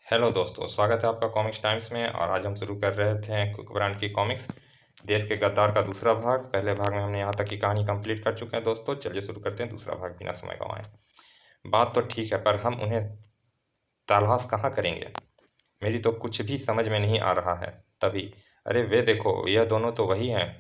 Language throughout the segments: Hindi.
हेलो दोस्तों, स्वागत है आपका कॉमिक्स टाइम्स में। और आज हम शुरू कर रहे थे कुक ब्रांड की कॉमिक्स देश के गद्दार का दूसरा भाग। पहले भाग में हमने यहाँ तक की कहानी कंप्लीट कर चुके हैं दोस्तों। चलिए शुरू करते हैं दूसरा भाग बिना समय गंवाए। बात तो ठीक है, पर हम उन्हें तलाश कहाँ करेंगे? मेरी तो कुछ भी समझ में नहीं आ रहा है। तभी अरे वे देखो, यह दोनों तो वही हैं।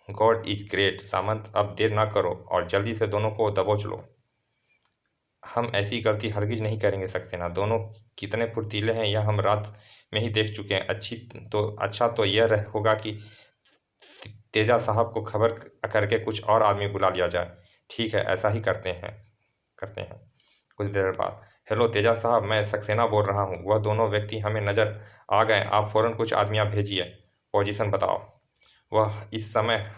God is great. सामंत, अब देर ना करो और जल्दी से दोनों को दबोच लो। हम ऐसी गलती हरगिज नहीं करेंगे सक्सेना। दोनों कितने फुर्तीले हैं यह हम रात में ही देख चुके हैं। अच्छा तो यह होगा कि तेजा साहब को खबर करके कुछ और आदमी बुला लिया जाए। ठीक है, ऐसा ही करते हैं। कुछ देर बाद, हेलो तेजा साहब, मैं सक्सेना बोल रहा हूँ। वह दोनों व्यक्ति हमें नज़र आ गए। आप फौरन कुछ आदमियाँ भेजिए। पोजीशन बताओ। वह इस समय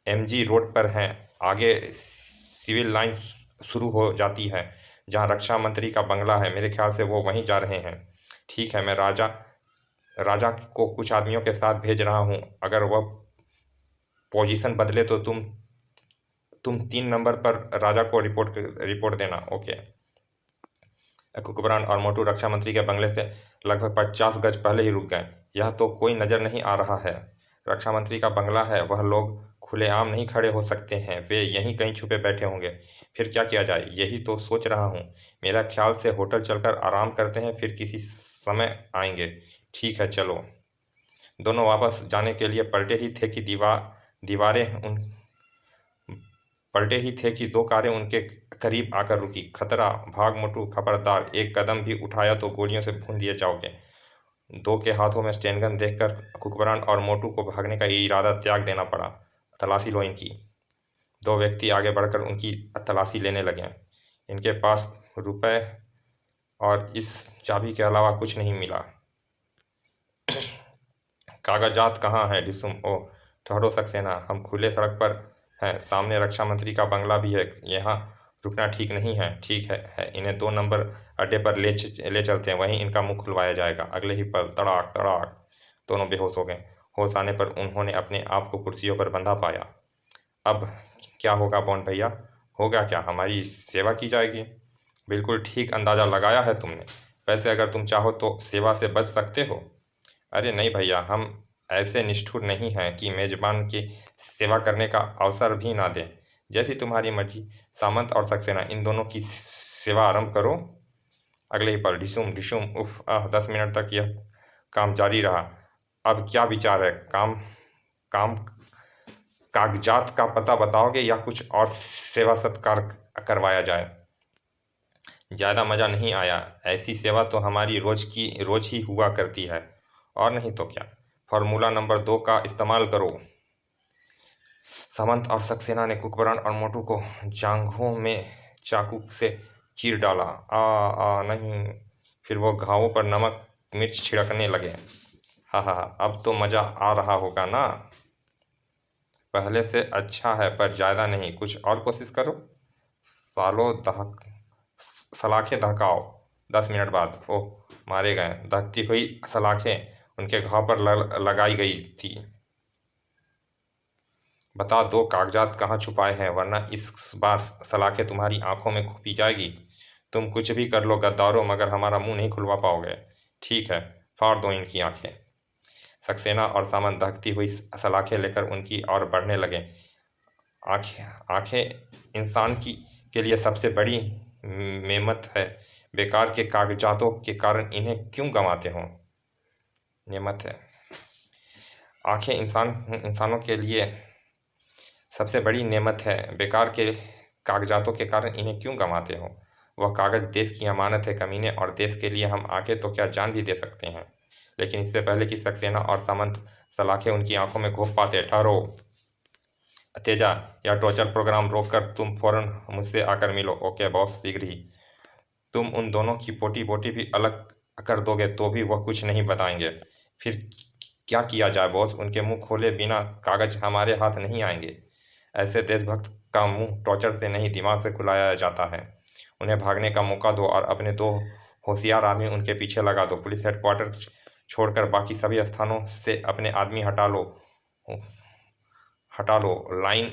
एमजी रोड पर हैं। आगे सिविल लाइन शुरू हो जाती है, जहाँ रक्षा मंत्री का बंगला है। मेरे ख्याल से वो वहीं जा रहे हैं। ठीक है, मैं राजा राजा को कुछ आदमियों के साथ भेज रहा हूँ। अगर वह पोजीशन बदले तो तुम 3 नंबर पर राजा को रिपोर्ट देना। ओके। कुकबरान और मोटू रक्षा मंत्री के बंगले से लगभग 50 गज पहले ही रुक गए। यह तो कोई नज़र नहीं आ रहा है। रक्षा मंत्री का बंगला है, वह लोग खुलेआम नहीं खड़े हो सकते हैं। वे यहीं कहीं छुपे बैठे होंगे। फिर क्या किया जाए, यही तो सोच रहा हूँ। मेरा ख्याल से होटल चलकर आराम करते हैं, फिर किसी समय आएंगे। ठीक है, चलो। दोनों वापस जाने के लिए पलटे ही थे कि 2 कारें उनके करीब आकर रुकी। खतरा, भाग मोटू, खबरदार, एक कदम भी उठाया तो गोलियों से भून दिए जाओगे। दो के हाथों में स्टेनगन देखकर कुकबरान और मोटू को भागने का इरादा त्याग देना पड़ा। तलाशी लो इनकी। 2 व्यक्ति आगे बढ़कर उनकी तलाशी लेने लगे। इनके पास रुपए और इस चाबी के अलावा कुछ नहीं मिला। कागजात कहाँ हैं डिसुम? ओह, ठहरो सक्सेना, हम खुले सड़क पर हैं। सामने रक्षा मंत्री का बंगला भी है। यहाँ रुकना ठीक नहीं है। ठीक है, इन्हें 2 नंबर अड्डे पर ले चलते हैं। वहीं इनका मुंह खुलवाया जाएगा। अगले ही पल तड़ाक तड़ाक दोनों बेहोश हो गए। होश आने पर उन्होंने अपने आप को कुर्सियों पर बंधा पाया। अब क्या होगा बॉन्ड भैया? होगा क्या? हमारी सेवा की जाएगी। बिल्कुल ठीक अंदाजा लगाया है तुमने। वैसे अगर तुम चाहो तो सेवा से बच सकते हो। अरे नहीं भैया, हम ऐसे निष्ठुर नहीं हैं कि मेजबान की सेवा करने का अवसर भी ना दें। जैसी तुम्हारी मर्जी। सामंत और सक्सेना, इन दोनों की सेवा आरंभ करो। अगले ही पल ढिशुम ढिशुम। उफ 10 मिनट तक यह काम जारी रहा। अब क्या विचार है? काम कागजात का पता बताओगे या कुछ और सेवा सत्कार करवाया जाए? ज़्यादा मज़ा नहीं आया। ऐसी सेवा तो हमारी रोज ही हुआ करती है। और नहीं तो क्या। फार्मूला नंबर 2 का इस्तेमाल करो। सामंत और सक्सेना ने कुकबरान और मोटू को जांघों में चाकू से चीर डाला। नहीं। फिर वो घावों पर नमक मिर्च छिड़कने लगे। हा हा, अब तो मज़ा आ रहा होगा ना? पहले से अच्छा है, पर ज़्यादा नहीं। कुछ और कोशिश करो। सलाखें दहकाओ। 10 मिनट बाद, ओह, मारे गए। दहकती हुई सलाखें उनके घाव पर लगाई गई थी। बता दो कागजात कहाँ छुपाए हैं, वरना इस बार सलाखें तुम्हारी आंखों में घुपी जाएगी। तुम कुछ भी कर लो गद्दारों, मगर हमारा मुंह नहीं खुलवा पाओगे। ठीक है, फाड़ दो इनकी आंखें। सक्सेना और सामंत दहकती हुई सलाखें लेकर उनकी ओर बढ़ने लगे। आंखें आंखें इंसान के लिए सबसे बड़ी नेमत है। बेकार के कागजातों के कारण इन्हें क्यों गंवाते हो? नेमत है। आंखें इंसानों के लिए सबसे बड़ी नेमत है। बेकार के कागजातों के कारण इन्हें क्यों गंवाते हो? वह कागज देश की अमानत है कमीने, और देश के लिए हम आंखें तो क्या जान भी दे सकते हैं। लेकिन इससे पहले कि सक्सेना और सामंत सलाखें उनकी आंखों में घोंप पाते, ठहरो तेजा, यह टॉर्चर प्रोग्राम रोककर तुम फौरन मुझसे आकर मिलो। ओके बॉस, शीघ्र ही। तुम उन दोनों की बोटी बोटी भी अलग कर दोगे तो भी वह कुछ नहीं बताएंगे। फिर क्या किया जाए बॉस? उनके मुंह खोले बिना कागज हमारे हाथ नहीं आएंगे। ऐसे देशभक्त का मुंह टॉर्चर से नहीं, दिमाग से खुलाया जाता है। उन्हें भागने का मौका दो और अपने 2 होशियार आदमी उनके पीछे लगा दो। पुलिस हेडक्वार्टर छोड़कर बाकी सभी स्थानों से अपने आदमी हटा लो। लाइन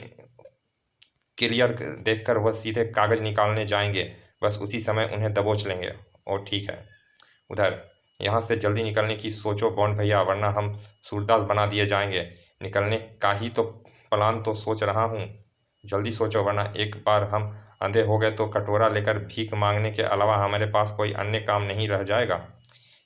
क्लियर देखकर वह सीधे कागज निकालने जाएंगे। बस उसी समय उन्हें दबोच लेंगे। और ठीक है। उधर यहाँ से जल्दी निकलने की सोचो बॉन्ड भैया, वरना हम सूरदास बना दिए जाएंगे। निकलने का ही तो प्लान तो सोच रहा हूँ, जल्दी सोचो, वरना एक बार हम अंधे हो गए तो कटोरा लेकर भीख मांगने के अलावा हमारे पास कोई अन्य काम नहीं रह जाएगा।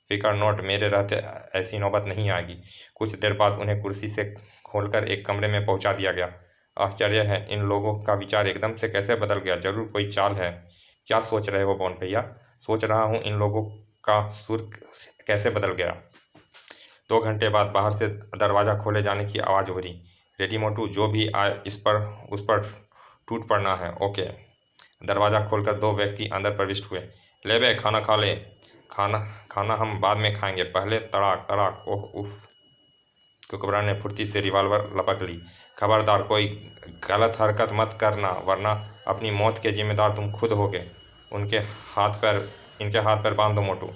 फिकर नोट, मेरे रहते ऐसी नौबत नहीं आएगी। कुछ देर बाद उन्हें कुर्सी से खोलकर एक कमरे में पहुंचा दिया गया। आश्चर्य है, इन लोगों का विचार एकदम से कैसे बदल गया। जरूर कोई चाल है। क्या सोच रहे हो बॉन्ड भैया? सोच रहा हूँ इन लोगों का सुर कैसे बदल गया। 2 घंटे बाद बाहर से दरवाज़ा खोले जाने की आवाज़ उभरी। रेडी मोटू, जो भी आए उस पर टूट पड़ना है। ओके। दरवाज़ा खोलकर 2 व्यक्ति अंदर प्रविष्ट हुए। ले बे, खाना खा ले। खाना खाना हम बाद में खाएंगे, पहले तड़ाक तड़ाक। ओह उफ। कुकबरा ने फुर्ती से रिवॉल्वर लपक ली। खबरदार कोई गलत हरकत मत करना, वरना अपनी मौत के जिम्मेदार तुम खुद होगे। इनके हाथ पैर बांध दो मोटू।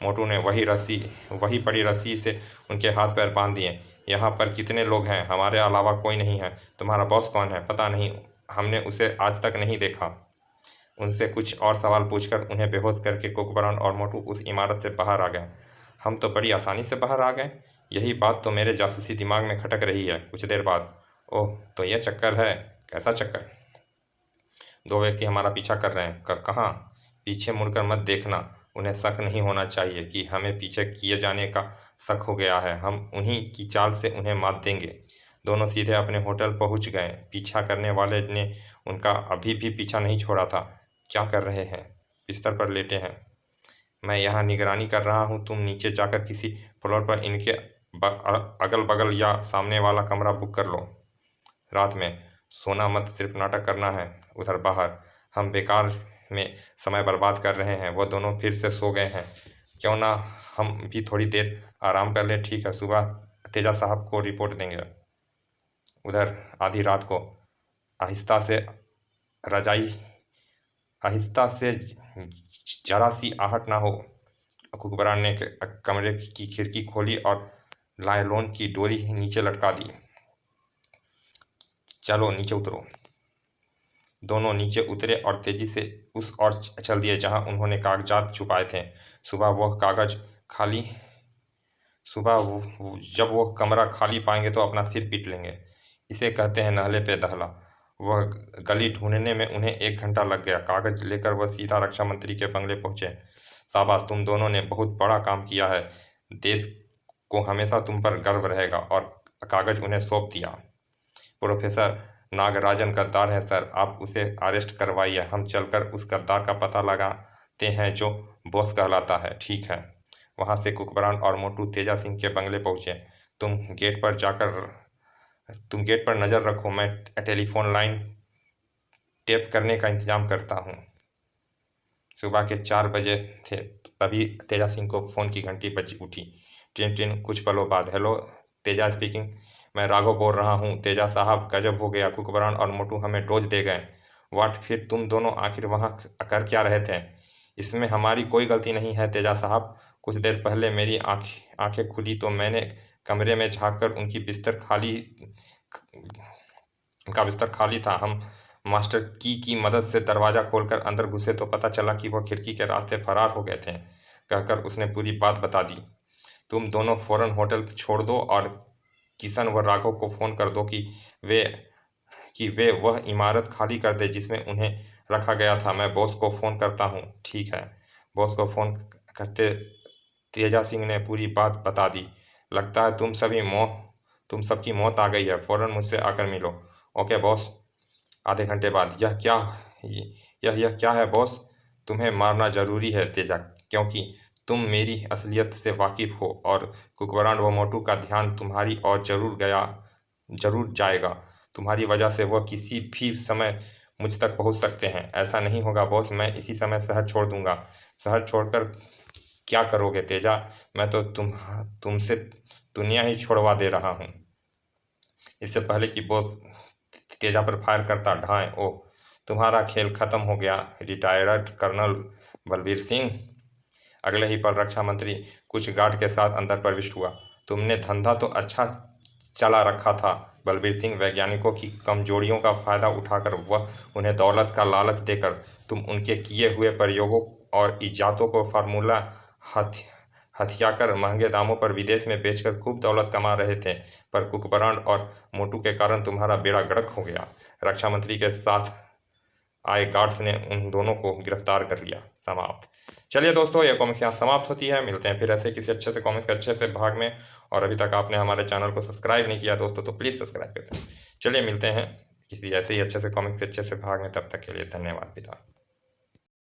मोटू ने वही पड़ी रस्सी से उनके हाथ पैर बांध दिए। यहाँ पर कितने लोग हैं? हमारे अलावा कोई नहीं है। तुम्हारा बॉस कौन है? पता नहीं, हमने उसे आज तक नहीं देखा। उनसे कुछ और सवाल पूछकर उन्हें बेहोश करके कुकबरान और मोटू उस इमारत से बाहर आ गए। हम तो बड़ी आसानी से बाहर आ गए, यही बात तो मेरे जासूसी दिमाग में खटक रही है। कुछ देर बाद, ओह तो यह चक्कर है। कैसा चक्कर? 2 व्यक्ति हमारा पीछा कर रहे हैं। कहाँ? पीछे मुड़कर मत देखना, उन्हें शक नहीं होना चाहिए कि हमें पीछे किए जाने का शक हो गया है। हम उन्हीं की चाल से उन्हें मात देंगे। दोनों सीधे अपने होटल पहुंच गए। पीछा करने वाले ने उनका अभी भी पीछा नहीं छोड़ा था। क्या कर रहे हैं? बिस्तर पर लेटे हैं। मैं यहाँ निगरानी कर रहा हूँ, तुम नीचे जाकर किसी फ्लोर पर इनके अगल बगल या सामने वाला कमरा बुक कर लो। रात में सोना मत, सिर्फ नाटक करना है। उधर बाहर हम बेकार में समय बर्बाद कर रहे हैं। वो दोनों फिर से सो गए हैं, क्यों ना हम भी थोड़ी देर आराम कर लें। ठीक है, सुबह तेजा साहब को रिपोर्ट देंगे। उधर आधी रात को आहिस्ता से आहिस्ता से जरा सी आहट ना हो, कुकबरा ने कमरे की खिड़की खोली और लाइलॉन की डोरी नीचे लटका दी। चलो नीचे उतरो। दोनों नीचे उतरे और तेजी से उस ओर चल दिए जहां उन्होंने कागजात छुपाए थे। जब वो कमरा खाली पाएंगे तो अपना सिर पीट लेंगे। इसे कहते हैं नहले पे दहला। वह गली ढूंढने में उन्हें 1 घंटा लग गया। कागज लेकर वह सीधा रक्षा मंत्री के बंगले पहुंचे। शाबाश, तुम दोनों ने बहुत बड़ा काम किया है। देश को हमेशा तुम पर गर्व रहेगा। और कागज उन्हें सौंप दिया। प्रोफेसर नागराजन गद्दार है सर, आप उसे अरेस्ट करवाइए। हम चलकर उस गद्दार का पता लगाते हैं जो बॉस कहलाता है। ठीक है। वहां से कुकबरान और मोटू तेजा सिंह के बंगले पहुंचे। तुम गेट पर नज़र रखो, मैं टेलीफोन लाइन टेप करने का इंतजाम करता हूँ। सुबह के 4 बजे थे, तभी तेजा सिंह को फ़ोन की घंटी बज उठी। टिन कुछ पलों बाद, हेलो, तेजा स्पीकिंग। मैं राघव बोल रहा हूँ। तेजा साहब, गजब हो गया, कुकबरान और मोटू हमें डोज दे गए। वाट, फिर तुम दोनों आखिर वहाँ कर क्या रहे थे? इसमें हमारी कोई गलती नहीं है तेजा साहब। कुछ देर पहले मेरी आंखें खुली तो मैंने कमरे में झांककर उनका बिस्तर खाली था। हम मास्टर की मदद से दरवाज़ा खोलकर अंदर घुसे तो पता चला कि वह खिड़की के रास्ते फरार हो गए थे। कहकर उसने पूरी बात बता दी। तुम दोनों फौरन होटल छोड़ दो और किशन व राघव को फ़ोन कर दो कि वे वह इमारत खाली कर दे जिसमें उन्हें रखा गया था। मैं बॉस को फ़ोन करता हूँ। ठीक है। बॉस को फ़ोन करते तेजा सिंह ने पूरी बात बता दी। लगता है तुम सबकी मौत आ गई है, फ़ौरन मुझसे आकर मिलो। Okay boss. आधे घंटे बाद, यह क्या है बॉस? तुम्हें मारना ज़रूरी है तेजा, क्योंकि तुम मेरी असलियत से वाकिफ़ हो और कुकबरान व मोटू का ध्यान तुम्हारी ओर जरूर जाएगा। तुम्हारी वजह से वह किसी भी समय मुझ तक पहुंच सकते हैं। ऐसा नहीं होगा बॉस, मैं इसी समय शहर छोड़ दूंगा। शहर छोड़कर क्या करोगे तेजा? मैं तो तुमसे दुनिया ही छोड़वा दे रहा हूँ। इससे पहले कि बॉस तेजा पर फायर करता, ढाएं। ओह, तुम्हारा खेल खत्म हो गया, रिटायर्ड कर्नल बलबीर सिंह। अगले ही पल रक्षा मंत्री कुछ गार्ड के साथ अंदर प्रविष्ट हुआ। तुमने धंधा तो अच्छा चला रखा था बलबीर सिंह। वैज्ञानिकों की कमजोरियों का फायदा उठाकर वह उन्हें दौलत का लालच देकर तुम उनके किए हुए प्रयोगों और इजादों को फार्मूला हथियाकर महंगे दामों पर विदेश में बेचकर खूब दौलत कमा रहे थे, पर कुकबरांड और मोटू के कारण तुम्हारा बेड़ा गर्क हो गया। रक्षा मंत्री के साथ आए गार्ड्स ने उन दोनों को गिरफ्तार कर लिया। समाप्त। चलिए दोस्तों, यह कॉमिक्स यहाँ समाप्त होती है। मिलते हैं फिर ऐसे किसी अच्छे से कॉमिक्स के अच्छे से भाग में। और अभी तक आपने हमारे चैनल को सब्सक्राइब नहीं किया दोस्तों, तो प्लीज़ सब्सक्राइब कर दें। चलिए मिलते हैं किसी ऐसे ही अच्छे से कॉमिक्स के अच्छे से भाग में। तब तक के लिए धन्यवाद। पिता।